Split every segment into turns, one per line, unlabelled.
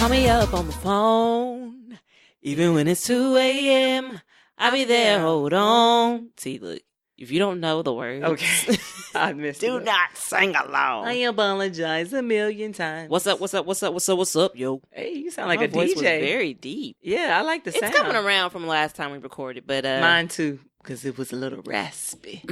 Call me up on the phone, even when it's 2 a.m. I'll be there, hold on. See, look, if you don't know the words,
Okay. I missed
do
it.
not sing along.
I apologize a million times.
What's up, yo?
Hey, you sound like
My
a
voice
DJ.
was very deep.
Yeah, I like the sound.
It's coming around from last time we recorded, but
Mine too, because it was a little raspy.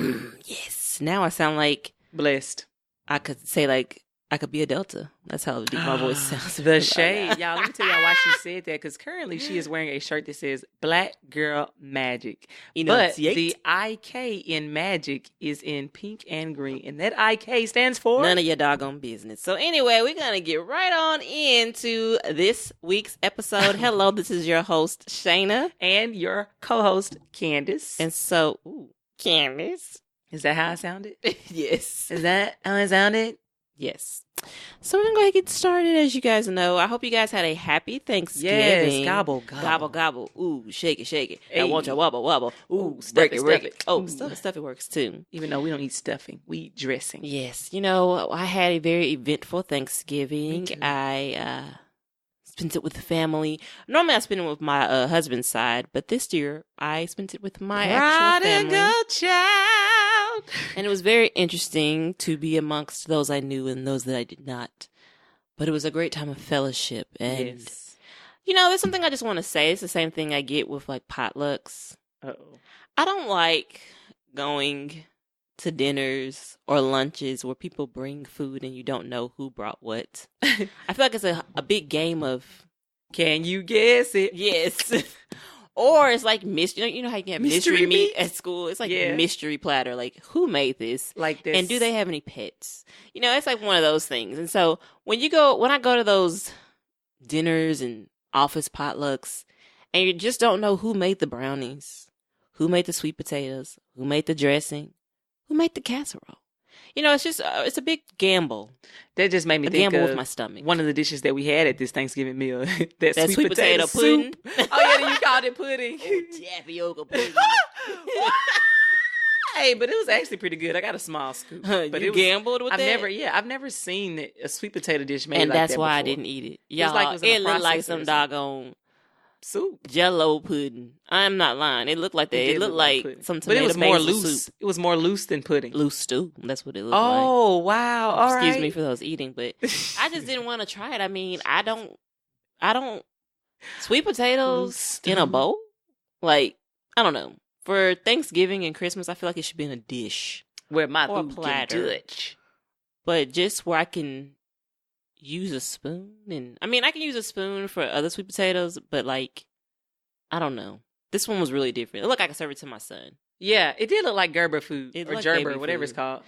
yes. Now I sound like
Blessed.
I could say like I could be a Delta. That's how deep my voice sounds.
The shade. Y'all, let me tell y'all why she said that, because currently she is wearing a shirt that says Black Girl Magic. But the IK in Magic is in pink and green. And that IK stands for?
None of your doggone business. So anyway, we're going to get right on into this week's episode. Hello, this is your host, Shayna.
And your co-host, Candace.
And so, Candace.
Is that how I sounded?
Yes.
Is that how I sounded?
Yes. So we're going to go ahead and get started, as you guys know. I hope you guys had a happy Thanksgiving.
Yes, gobble, gobble.
Gobble, gobble. Ooh, shake it, shake it.
Hey.
I want your wobble, wobble. Ooh,
Break
stuff
it.
it. Oh, stuff it works too.
Even though we don't eat stuffing, we eat dressing.
Yes. You know, I had a very eventful Thanksgiving. I spent it with the family. Normally I spend it with my husband's side, but this year I spent it with my actual family.
Prodigal child.
And it was very interesting to be amongst those I knew and those that I did not. But it was a great time of fellowship. And, you know, there's something I just want to say. It's the same thing I get with, like, potlucks.
Uh-oh.
I don't like going to dinners or lunches where people bring food and you don't know who brought what. I feel like it's a big game of...
Can you guess it?
Yes. Or it's like mystery. You know how you can have mystery meat at school? It's like mystery platter. Like, who made this?
Like this.
And do they have any pets? You know, it's like one of those things. And so when I go to those dinners and office potlucks, and you just don't know who made the brownies, who made the sweet potatoes, who made the dressing, who made the casserole. You know, it's just, it's a big gamble.
That just made me think
gamble
of
with my stomach.
One of the dishes that we had at this Thanksgiving meal. that sweet potato
pudding.
Soup. Oh, yeah, you called it pudding.
Tapioca pudding.
Hey, but it was actually pretty good. I got a small scoop. But
you gambled with that?
I've never seen a sweet potato dish made
and
like that
that's why
before.
I didn't eat it. Y'all,
it
looked like some doggone
soup.
Jello pudding. I'm not lying. It looked like that. It looked like some tomato
but it was more
basil
loose.
soup.
It was more loose than pudding.
Loose stew. That's what it looked like.
Oh, wow. All right.
Excuse me for those eating, but I just didn't want to try it. I mean, I don't sweet potatoes in a bowl? Like, I don't know. For Thanksgiving and Christmas, I feel like it should be in a dish.
Where my
or
food
platter.
can touch.
But just where I can use a spoon. And I mean, I can use a spoon for other sweet potatoes, but like, I don't know. This one was really different. It looked like I could serve it to my son.
Yeah, it did look like Gerber food.
It
or
looked
Gerber,
baby
whatever
food.
it's called.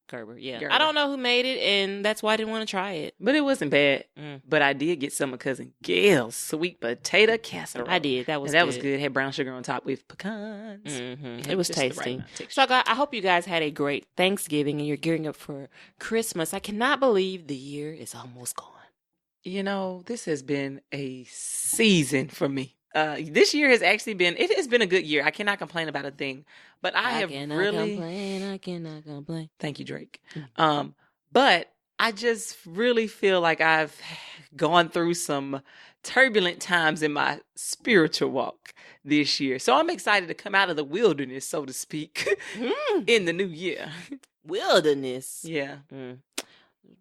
Gerber, yeah.
Gerber.
I don't know who made it, and that's why I didn't want to try it.
But it wasn't bad.
Mm.
But I did get some of Cousin Gail's sweet potato casserole.
I did. That was
and that
good.
was good. Had brown sugar on top with pecans.
Mm-hmm. It was
just the right
tasty.
amount of texture.
So I hope you guys had a great Thanksgiving and you're gearing up for Christmas. I cannot believe the year is almost gone.
You know, this has been a season for me. This year has actually been a good year. I cannot complain about a thing. But I cannot complain. Thank you, Drake.
Mm-hmm.
But I just really feel like I've gone through some turbulent times in my spiritual walk this year. So I'm excited to come out of the wilderness, so to speak, in the new year.
Wilderness.
Yeah.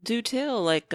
Do tell, like,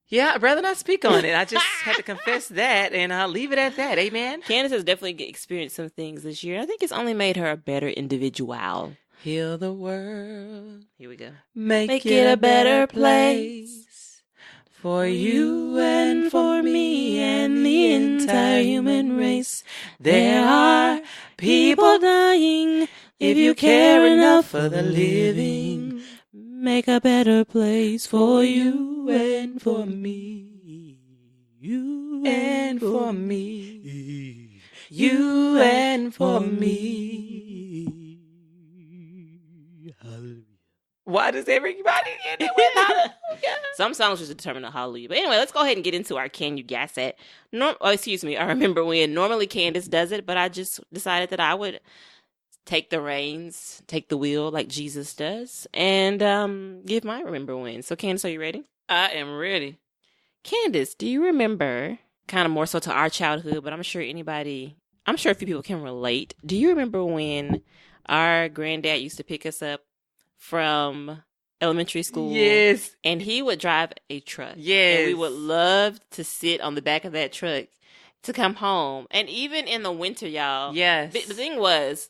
yeah, I'd rather not speak on it. I just had to confess that, and I'll leave it at that. Amen.
Candace has definitely experienced some things this year. I think it's only made her a better individual.
Heal the world.
Here we go.
Make it a better place for you and for me and the entire human race. There are people dying. If you care enough for the living, make a better place for you and for me. You and for me. You and for me. Hallelujah. Why does everybody get it with hallelujah?
Some songs just determine a hallelujah. But anyway, let's go ahead and get into our Can You Gas It? I remember when normally Candace does it, but I just decided that I would take the reins, take the wheel like Jesus does, and give my remember when. So Candace, are you ready?
I am ready.
Candace, do you remember, kind of more so to our childhood, but I'm sure a few people can relate. Do you remember when our granddad used to pick us up from elementary school?
Yes.
And he would drive a truck.
Yes.
And we would love to sit on the back of that truck to come home. And even in the winter, y'all.
Yes.
The thing was,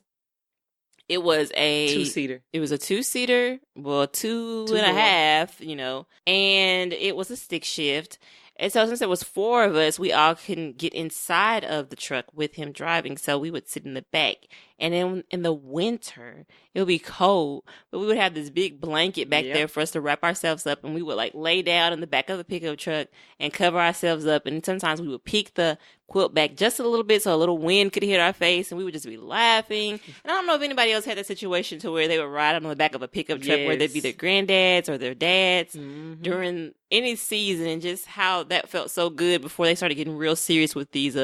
it was a
2-seater.
It was a 2-seater, well, two and a half, and it was a stick shift. And so since there was 4 of us, we all couldn't get inside of the truck with him driving. So we would sit in the back. And then in the winter, it would be cold, but we would have this big blanket back there for us to wrap ourselves up. And we would lay down in the back of the pickup truck and cover ourselves up. And sometimes we would peek the quilt back just a little bit so a little wind could hit our face. And we would just be laughing. And I don't know if anybody else had that situation to where they would ride on the back of a pickup truck where they'd be their granddads or their dads during any season, and just how that felt so good before they started getting real serious with these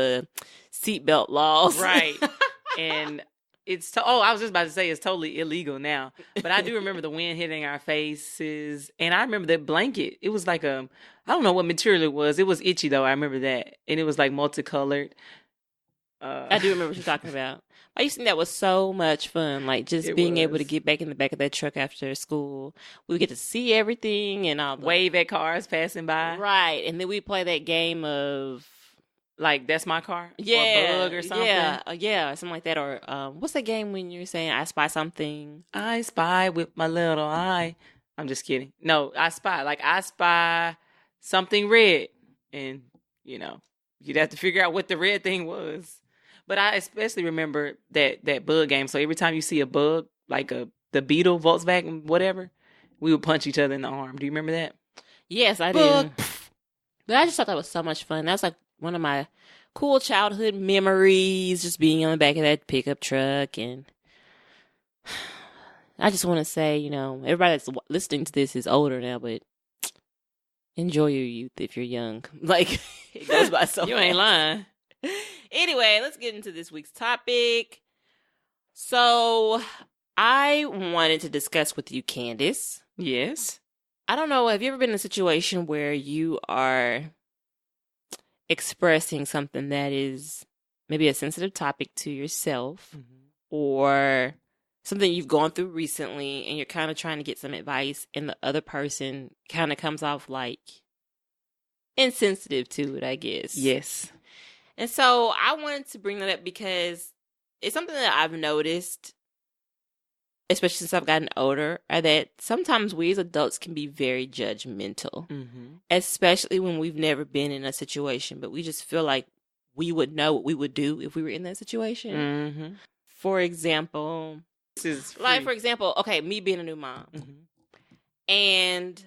seatbelt laws.
Right. And I was just about to say it's totally illegal now. But I do remember the wind hitting our faces. And I remember that blanket. It was like I don't know what material it was. It was itchy though. I remember that. And it was multicolored.
I do remember what you're talking about. I used to think that was so much fun. Just being able to get back in the back of that truck after school. We would get to see everything and all
wave at cars passing by.
Right. And then we play that game of
that's my car?
Yeah.
Or bug or something?
Yeah, something like that. Or what's that game when you're saying I spy something?
I spy with my little eye. I'm just kidding. No, I spy. I spy something red. And, you'd have to figure out what the red thing was. But I especially remember that bug game. So every time you see a bug, the Beetle, Volkswagen, whatever, we would punch each other in the arm. Do you remember that?
Yes, I do. But I just thought that was so much fun. That was one of my cool childhood memories, just being on the back of that pickup truck. And I just want to say, everybody that's listening to this is older now, but enjoy your youth if you're young. It goes by so
You ain't lying.
Anyway, let's get into this week's topic. So I wanted to discuss with you, Candace.
Yes.
I don't know, have you ever been in a situation where you are expressing something that is maybe a sensitive topic to yourself, or something you've gone through recently and you're kind of trying to get some advice and the other person kind of comes off insensitive to it, I guess?
Yes.
And so I wanted to bring that up because it's something that I've noticed, especially since I've gotten older, that sometimes we as adults can be very judgmental, especially when we've never been in a situation, but we just feel like we would know what we would do if we were in that situation. For example, okay, me being a new mom. And,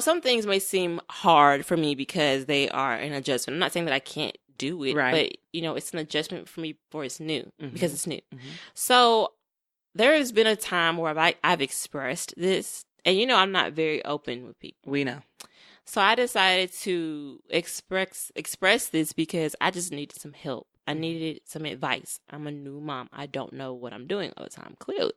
some things may seem hard for me because they are an adjustment. I'm not saying that I can't do it, but, it's an adjustment for me because it's new. So there has been a time where I've expressed this, and I'm not very open with people.
We know.
So I decided to express this because I just needed some help. I needed some advice. I'm a new mom. I don't know what I'm doing all the time, clearly.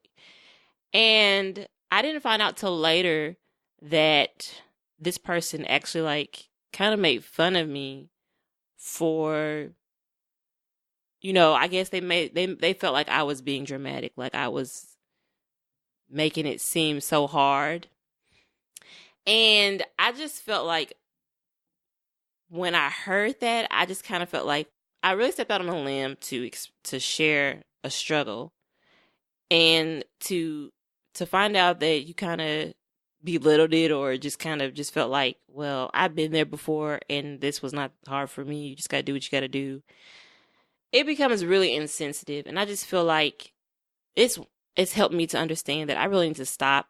And I didn't find out till later that this person actually kind of made fun of me for, I guess they felt like I was being dramatic, like I was making it seem so hard. And I just felt like when I heard that, I just kind of felt like I really stepped out on a limb to share a struggle, and to find out that you kind of belittled it, or just kind of just felt like, well, I've been there before and this was not hard for me. You just got to do what you got to do. It becomes really insensitive, and I just feel like it's helped me to understand that I really need to stop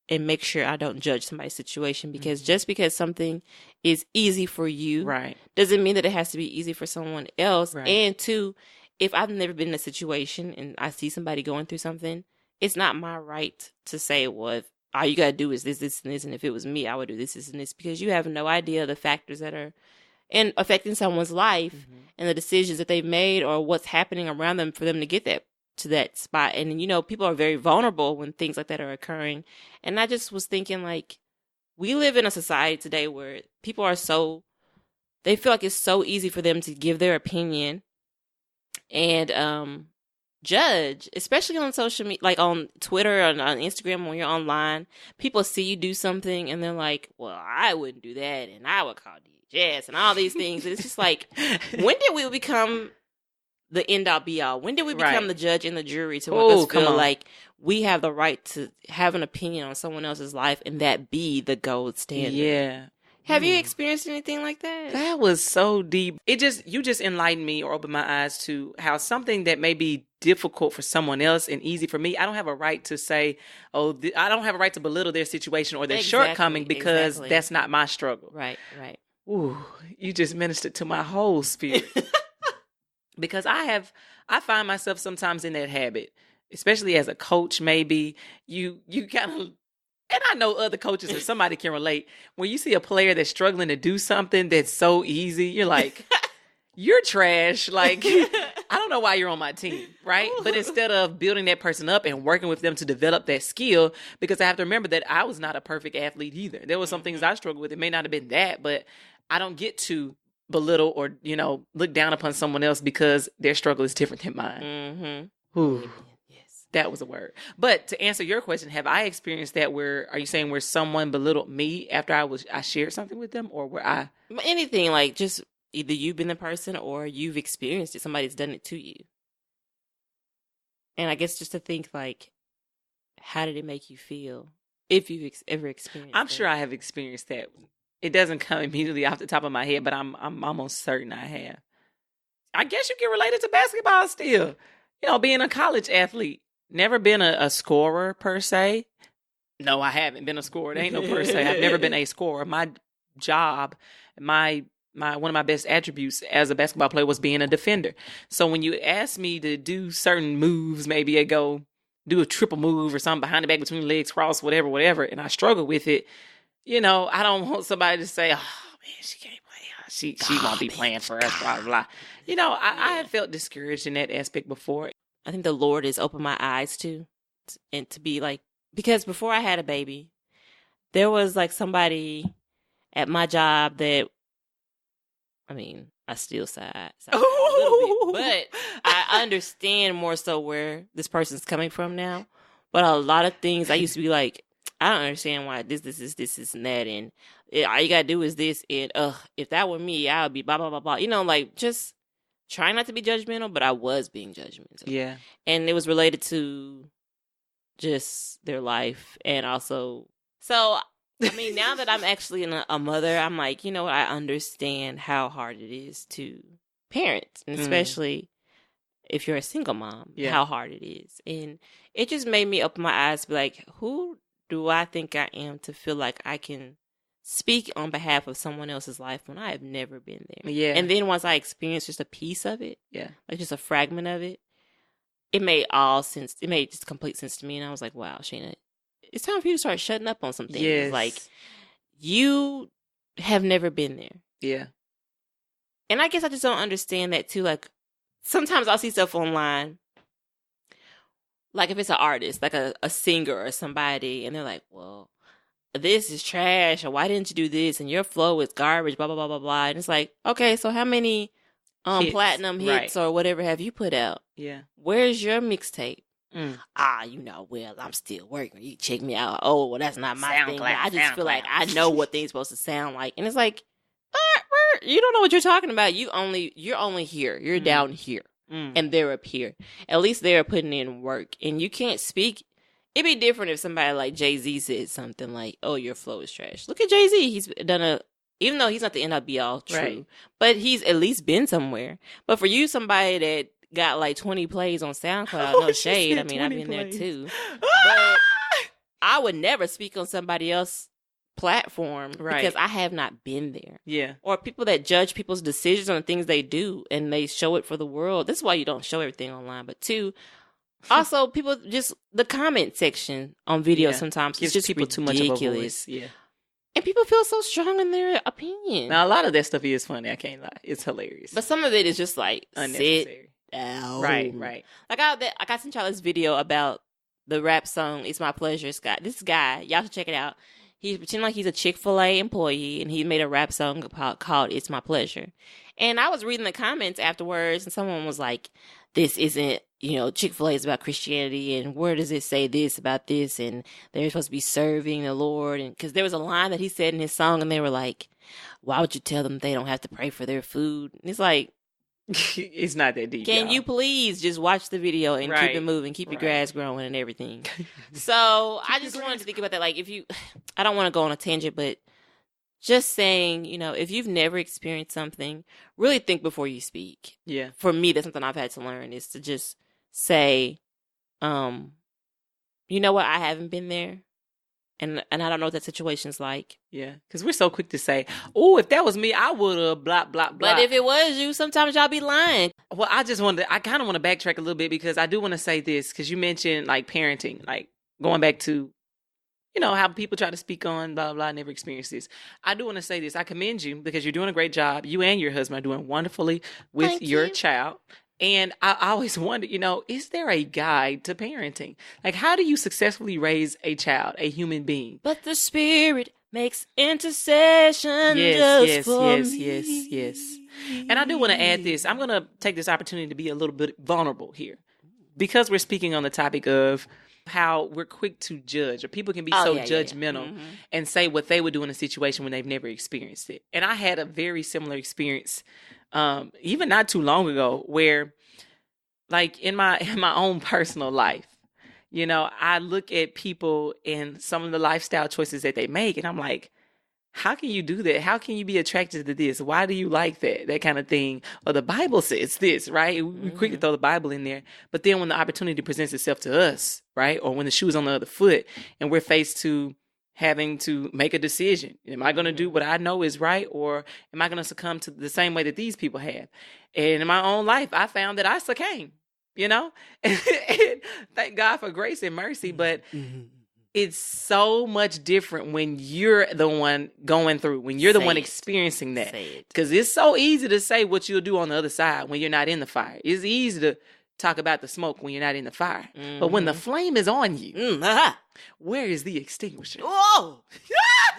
and make sure I don't judge somebody's situation, because just because something is easy for you doesn't mean that it has to be easy for someone else. And two, if I've never been in a situation and I see somebody going through something, it's not my right to say, well, if all you got to do is this, this, and this, and if it was me, I would do this, this, and this, because you have no idea the factors that are affecting someone's life and the decisions that they've made or what's happening around them for them to get to that spot. And, people are very vulnerable when things like that are occurring. And I just was thinking, we live in a society today where people are they feel like it's so easy for them to give their opinion and judge, especially on social media, like on Twitter or on Instagram when you're online. People see you do something and they're like, well, I wouldn't do that, and I would call DHS and all these things. And it's just like, when did we become the end all be all? When did we become the judge and the jury to make us feel like we have the right to have an opinion on someone else's life and that be the gold standard?
Yeah.
Have you experienced anything like that?
That was so deep. You just enlightened me or opened my eyes to how something that may be difficult for someone else and easy for me, I don't have a right to say, I don't have a right to belittle their situation or their shortcoming because that's not my struggle.
Right.
Ooh, you just ministered to my whole spirit. Because I find myself sometimes in that habit, especially as a coach. Maybe you kind of, and I know other coaches or somebody can relate. When you see a player that's struggling to do something that's so easy, you're like, you're trash. Like, I don't know why you're on my team, right? But instead of building that person up and working with them to develop that skill, because I have to remember that I was not a perfect athlete either. There were some things I struggled with. It may not have been that, but I don't get to belittle or, look down upon someone else because their struggle is different than mine.
Mm-hmm.
Ooh. Yes. That was a word. But to answer your question, have I experienced that are you saying where someone belittled me after I shared something with them, or where I...
Anything, like just either you've been the person or you've experienced it. Somebody's done it to you. And I guess just to think, like, how did it make you feel if you've ever experienced
I'm sure I have experienced that. It doesn't come immediately off the top of my head, but I'm almost certain I have. I guess you can relate it to basketball still. Being a college athlete. Never been a scorer per se. No, I haven't been a scorer. There ain't no per se. I've never been a scorer. My job, my one of my best attributes as a basketball player was being a defender. So when you ask me to do certain moves, maybe I go do a triple move or something behind the back between the legs, cross, whatever, and I struggle with it, I don't want somebody to say, oh man, she can't play. She won't be playing for us, blah, blah, blah. I have felt discouraged in that aspect before.
I think the Lord has opened my eyes and to be like, because before I had a baby, there was like somebody at my job that, I still sigh a little bit, but I understand more so where this person's coming from now. But a lot of things I used to be like, I don't understand why this, and that, and all you gotta do is this, and if that were me, I would be blah, blah, blah, blah. Like, just trying not to be judgmental, but I was being judgmental.
Yeah.
And it was related to just their life, and also, so, now that I'm actually a mother, I'm like, you know what, I understand how hard it is to parent, and especially if you're a single mom, how hard it is. And it just made me open my eyes to be like, who do I think I am to feel like I can speak on behalf of someone else's life when I have never been there?
Yeah.
And then once I experienced just a piece of it, like just a fragment of it, it made all sense. It made just complete sense to me. And I was like, wow, Shayna, it's time for you to start shutting up on some things.
Yes.
Like, you have never been there.
Yeah.
And I guess I just don't understand that too. Like, sometimes I'll see stuff online, like if it's an artist, like a singer or somebody, and they're like, well, this is trash, or why didn't you do this, and your flow is garbage, blah, blah, blah, blah, blah. And it's like, okay, so how many platinum hits or whatever have you put out?
Yeah.
Where's your mixtape? Well, I'm still working. You check me out. Oh, well, that's not my thing. I just feel like I know what things supposed to sound like. And it's like, you don't know what you're talking about. You're only here. You're down here. And they're up here. At least they're putting in work. And you can't speak. It'd be different if somebody like Jay-Z said something like, oh, your flow is trash. Look at Jay-Z. He's done even though he's not the end all be all true, but he's at least been somewhere. But for you, somebody that got like 20 plays on SoundCloud, no shade. I've been there too. But I would never speak on somebody else's platform because I have not been there.
Yeah.
Or people that judge people's decisions on the things they do and they show it for the world. This is why you don't show everything online. But two, also people just the comment section on videos sometimes
gives
it's just
people
ridiculous.
Too much of a voice. Yeah.
And people feel so strong in their opinion.
Now a lot of that stuff is funny. I can't lie. It's hilarious.
But some of it is just like
unnecessary.
Sit down.
Right.
Like I sent y'all this video about the rap song "It's My Pleasure." This guy, y'all should check it out. He's pretending like he's a Chick-fil-A employee, and he made a rap song called It's My Pleasure. And I was reading the comments afterwards, and someone was like, this isn't, Chick-fil-A is about Christianity, and where does it say this about this? And they're supposed to be serving the Lord. And because there was a line that he said in his song, and they were like, why would you tell them they don't have to pray for their food? And it's like,
it's not that deep.
Can you please just watch the video and keep it moving, keep your grass growing and everything. So I just wanted to think about that. Like, I don't want to go on a tangent, but just saying, if you've never experienced something, really think before you speak.
Yeah.
For me, that's something I've had to learn, is to just say, you know what, I haven't been there. And I don't know what that situation's like.
Yeah, because we're so quick to say, oh, if that was me, I would have blah, blah, blah.
But if it was you, sometimes y'all be lying.
Well, I kind of want to backtrack a little bit, because I do want to say this, because you mentioned, like, parenting, like, going back to, how people try to speak on blah, blah, never experienced this. I do want to say this. I commend you, because you're doing a great job. You and your husband are doing wonderfully with your child. And I always wonder, is there a guide to parenting? Like, how do you successfully raise a child, a human being?
But the Spirit makes intercession just for me.
Yes. And I do want to add this. I'm going to take this opportunity to be a little bit vulnerable here, because we're speaking on the topic of how we're quick to judge, or people can be judgmental and say what they would do in a situation when they've never experienced it. And I had a very similar experience even not too long ago, where, like, in my own personal life, I look at people and some of the lifestyle choices that they make, and I'm like, how can you do that? How can you be attracted to this? Why do you like that kind of thing? Or the Bible says this, right? We quick to throw the Bible in there. But then when the opportunity presents itself to us, right? Or when the shoe's on the other foot and we're faced to having to make a decision. Am I going to do what I know is right, or am I going to succumb to the same way that these people have? And in my own life, I found that I succumbed, and thank God for grace and mercy. But it's so much different when you're the one going through, when you're the one experiencing that. Because it's so easy to say what you'll do on the other side when you're not in the fire. It's easy to talk about the smoke when you're not in the fire. But when the flame is on you, where is the extinguisher?
Whoa!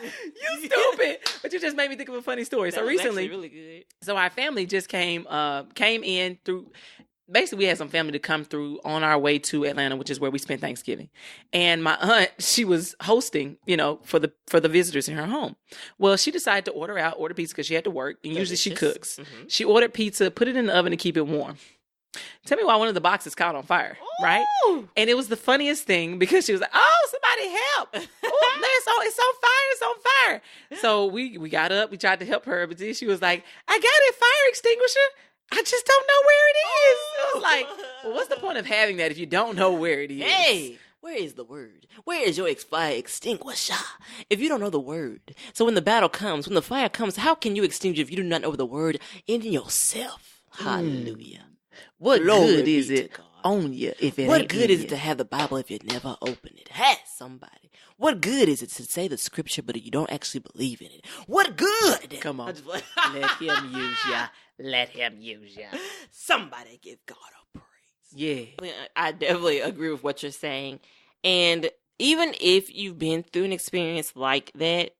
You stupid! But you just made me think of a funny story.
That
so
was
recently,
really good.
So our family just came in through. Basically, we had some family to come through on our way to Atlanta, which is where we spent Thanksgiving. And my aunt, she was hosting, for the visitors in her home. Well, she decided to order pizza because she had to work, and usually she cooks. She ordered pizza, put it in the oven to keep it warm. Tell me why one of the boxes caught on fire, right? And it was the funniest thing, because she was like, "Oh, somebody help! It's on fire!" So we got up, we tried to help her, but then she was like, "I got a fire extinguisher. I just don't know where it is." I was like, well, what's the point of having that if you don't know where it is?
Hey, where is the word? Where is your fire extinguisher? If you don't know the word. So when the battle comes, when the fire comes, how can you extinguish if you do not know the word in yourself? Hallelujah.
What
Glory
good is
be to
it
God.
on you if it
What
ain't
good
in
is it
you?
to have the Bible if you never open it? Has somebody. What good is it to say the scripture but you don't actually believe in it? What good?
Come on. Let him use ya. Let him use ya.
Somebody give God a praise.
Yeah.
I definitely agree with what you're saying. And even if you've been through an experience like that,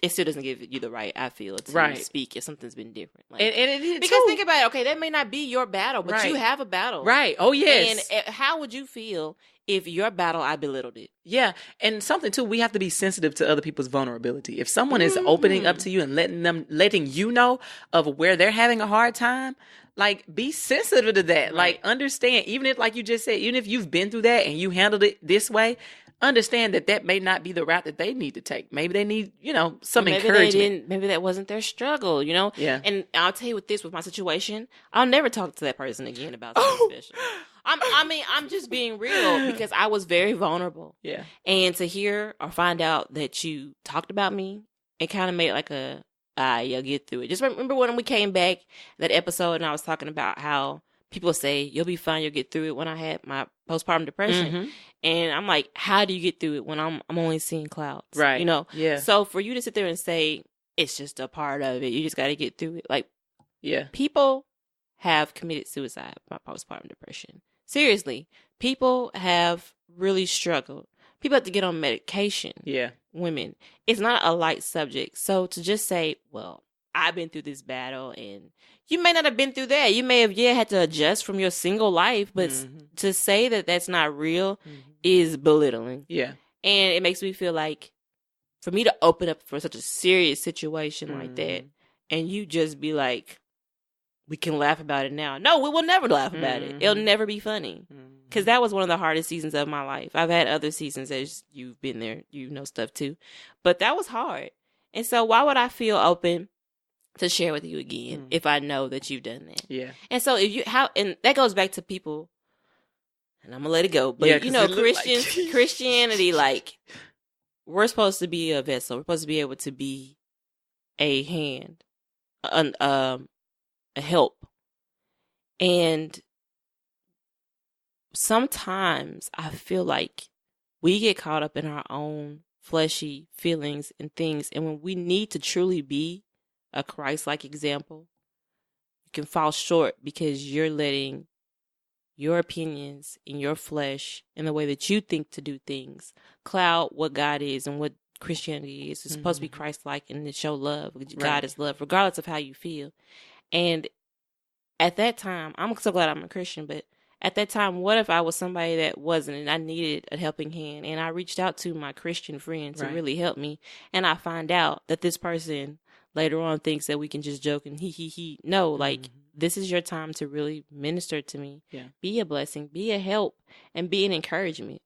it still doesn't give you the right, I feel, to speak if something's been different. Like,
And it
because think about it, okay, that may not be your battle, but you have a battle.
Right. Oh, yes.
And how would you feel if your battle, I belittled it?
Yeah. And something, too, we have to be sensitive to other people's vulnerability. If someone is opening up to you and letting you know of where they're having a hard time, like, be sensitive to that. Right. Like, understand, even if, like you just said, even if you've been through that and you handled it this way, understand that may not be the route that they need to take. Maybe they need, some encouragement.
Maybe that wasn't their struggle,
Yeah.
And I'll tell you with my situation, I'll never talk to that person again about something special. I'm just being real, because I was very vulnerable.
Yeah.
And to hear or find out that you talked about me, it kind of made like you'll get through it. Just remember when we came back, that episode, and I was talking about how people say, you'll be fine, you'll get through it, when I had my postpartum depression. And I'm like, how do you get through it when I'm only seeing clouds?
Right. Yeah.
So for you to sit there and say, it's just a part of it, you just got to get through it. Like,
yeah.
People have committed suicide by postpartum depression. Seriously. People have really struggled. People have to get on medication.
Yeah.
women, it's not a light subject. So to just say, well, I've been through this battle, and you may not have been through that. You may have, had to adjust from your single life, but to say that that's not real is belittling.
Yeah.
And it makes me feel like, for me to open up for such a serious situation like that, and you just be like, we can laugh about it now. No, we will never laugh about it. It'll never be funny. Because that was one of the hardest seasons of my life. I've had other seasons, as you've been there, stuff too. But that was hard. And so why would I feel open to share with you again if I know that you've done that?
Yeah.
And so and that goes back to people, and I'm going to let it go. But, Christianity, like, we're supposed to be a vessel. We're supposed to be able to be a hand, a help. And sometimes I feel like we get caught up in our own fleshy feelings and things. And when we need to truly be a Christ-like example, you can fall short because you're letting your opinions in your flesh and the way that you think to do things cloud what God is and what Christianity is. It's supposed to be Christ-like and to show love. God is love, regardless of how you feel. And at that time, I'm so glad I'm a Christian, but at that time, what if I was somebody that wasn't, and I needed a helping hand, and I reached out to my Christian friend to really help me, and I find out that this person later on thinks that we can just joke and he. No, like, this is your time to really minister to me. Yeah. Be a blessing, be a help, and be an encouragement.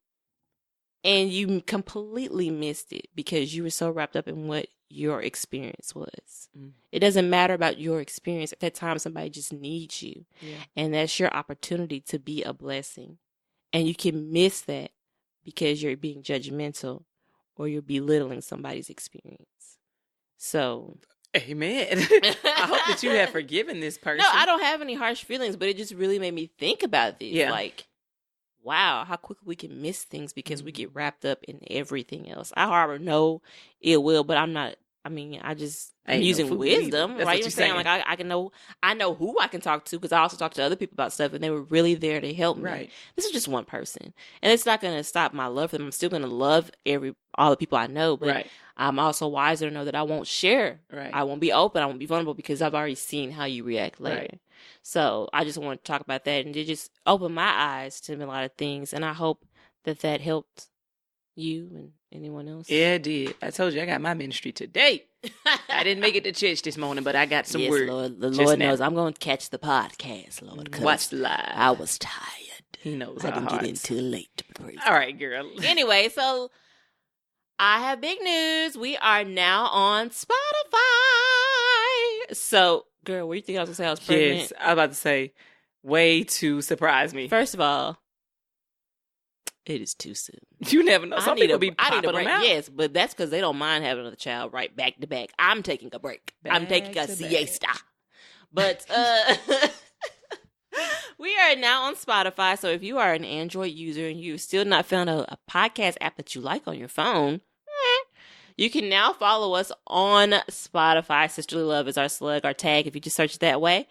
And you completely missed it because you were so wrapped up in what your experience was. It doesn't matter about your experience. At that time, somebody just needs you. Yeah. And that's your opportunity to be a blessing. And you can miss that because you're being judgmental or you're belittling somebody's experience. So...
Amen. I hope that you have forgiven this person.
No, I don't have any harsh feelings, but it just really made me think about this. Yeah. Like, wow, how quickly we can miss things because we get wrapped up in everything else. I harbor no ill will, but I'm using wisdom, right? You know what I'm saying? Like, I know who I can talk to because I also talk to other people about stuff, and they were really there to help me. Right. This is just one person, and it's not going to stop my love for them. I'm still going to love all the people I know, but I'm also wiser to know that I won't share. Right. I won't be open. I won't be vulnerable because I've already seen how you react later. Right. So I just want to talk about that, and it just opened my eyes to a lot of things, and I hope that helped you and anyone else.
Yeah, it did. I told you I got my ministry today. I didn't make it to church this morning, but I got some word.
Lord, the Lord knows I'm going to catch the podcast, Lord.
Watch the live.
I was tired.
He knows
I
our
didn't
hearts.
get in too late.
All right, girl.
Anyway, so I have big news. We are now on Spotify. So, girl, what do you think I was going to say? I was pregnant?
Yes, I was about to say, way to surprise me.
First of all, it is too soon.
You never know. Some people be popping them out.
Yes, but that's because they don't mind having another child right back to back. I'm taking a break. I'm taking a siesta. But we are now on Spotify. So if you are an Android user and you've still not found a podcast app that you like on your phone, you can now follow us on Spotify. Sisterly Love is our slug, our tag, if you just search it that way.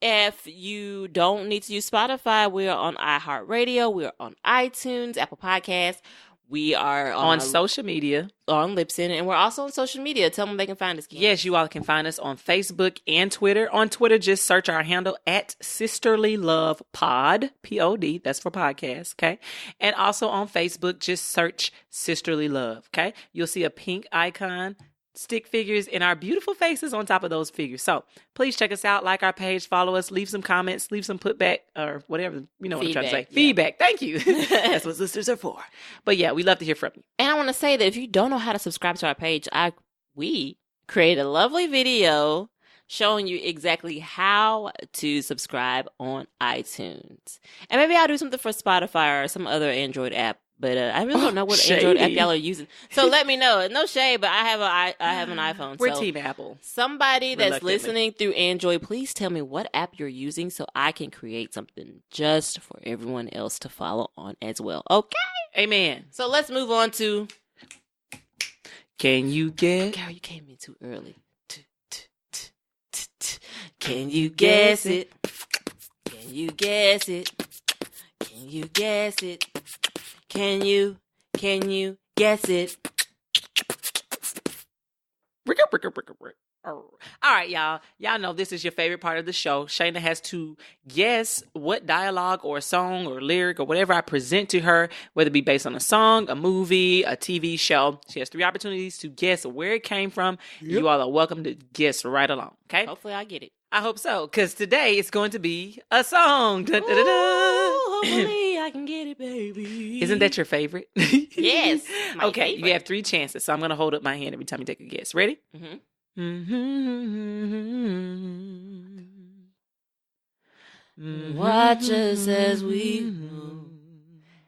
If you don't need to use Spotify, we are on iHeartRadio. We are on iTunes, Apple Podcasts. We are
on social media.
On Libsyn. And we're also on social media. Tell them they can find us.
Yes, you all can find us on Facebook and Twitter. On Twitter, just search our handle at Sisterly Love Pod. P-O-D. That's for podcast. Okay. And also on Facebook, just search Sisterly Love. Okay. You'll see a pink icon, stick figures, and our beautiful faces on top of those figures. So please check us out, like our page, follow us, leave some comments, leave some putback or whatever, you know what I'm trying to say. Yeah. Feedback. Thank you. That's what sisters are for. But yeah, we love to hear from you.
And I want to say that if you don't know how to subscribe to our page, we created a lovely video showing you exactly how to subscribe on iTunes. And maybe I'll do something for Spotify or some other Android app. But I really don't know what Android app y'all are using. So let me know. No shade, but I have an iPhone.
We're Team Apple.
Somebody that's listening through Android, please tell me what app you're using so I can create something just for everyone else to follow on as well. Okay?
Amen.
So let's move on to...
Can you guess?
Girl, you came in too early. Can you guess it? Can you guess it? Can you guess it? Can you guess it?
All right, y'all. Y'all know this is your favorite part of the show. Shayna has to guess what dialogue or song or lyric or whatever I present to her, whether it be based on a song, a movie, a TV show. She has 3 opportunities to guess where it came from. Yep. You all are welcome to guess right along, okay?
Hopefully I get it.
I hope so, because today it's going to be a song.
Ooh, hopefully I can get it, baby.
Isn't that your favorite?
Yes.
Okay,
favorite.
you have 3 chances, so I'm going to hold up my hand every time you take a guess. Ready?
Mm-hmm. Watch us as we move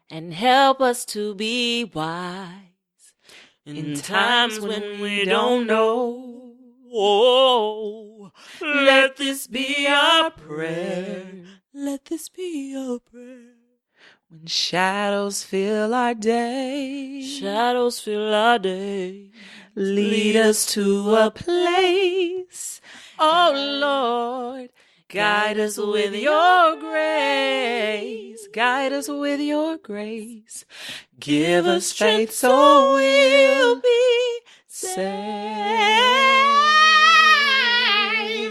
and help us to be wise in times when we don't know. Oh, let this be our prayer. Let this be our prayer.
When shadows fill our day.
Shadows fill our day.
Lead us to a place. Oh, Lord. Guide us with your grace. Guide us with your grace. Give us faith so we'll be saved.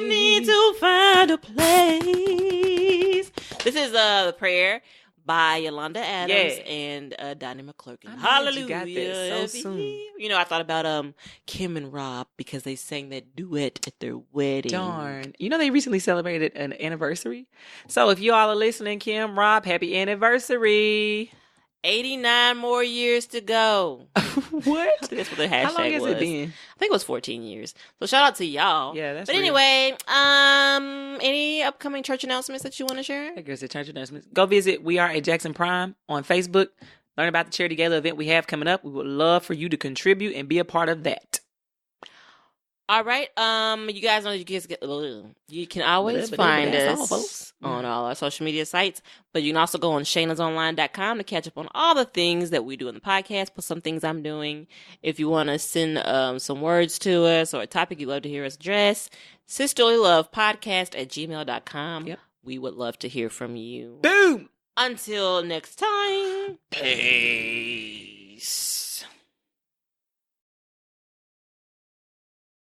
Need to find a place. This is the prayer by Yolanda Adams and Donnie McClurkin. Hallelujah.
You got this so soon.
You know, I thought about Kim and Rob because they sang that duet at their wedding.
Darn. You know, they recently celebrated an anniversary. So if you all are listening, Kim, Rob, happy anniversary.
89 more years to go.
What?
I think that's what the hashtag was.
How long has it been?
I think it was 14 years. So shout out to y'all.
Yeah, that's
But
real.
anyway, any upcoming church announcements that you want to share?
Hey, girls, church announcements. Go visit We Are at Jackson Prime on Facebook. Learn about the charity gala event we have coming up. We would love for you to contribute and be a part of that.
All right. You guys know you can always find us on all our social media sites, but you can also go on shaynasonline.com to catch up on all the things that we do in the podcast, plus some things I'm doing. If you want to send some words to us or a topic you'd love to hear us address, sisterlylovepodcast@gmail.com.
Yep.
We would love to hear from you.
Boom!
Until next time.
Peace.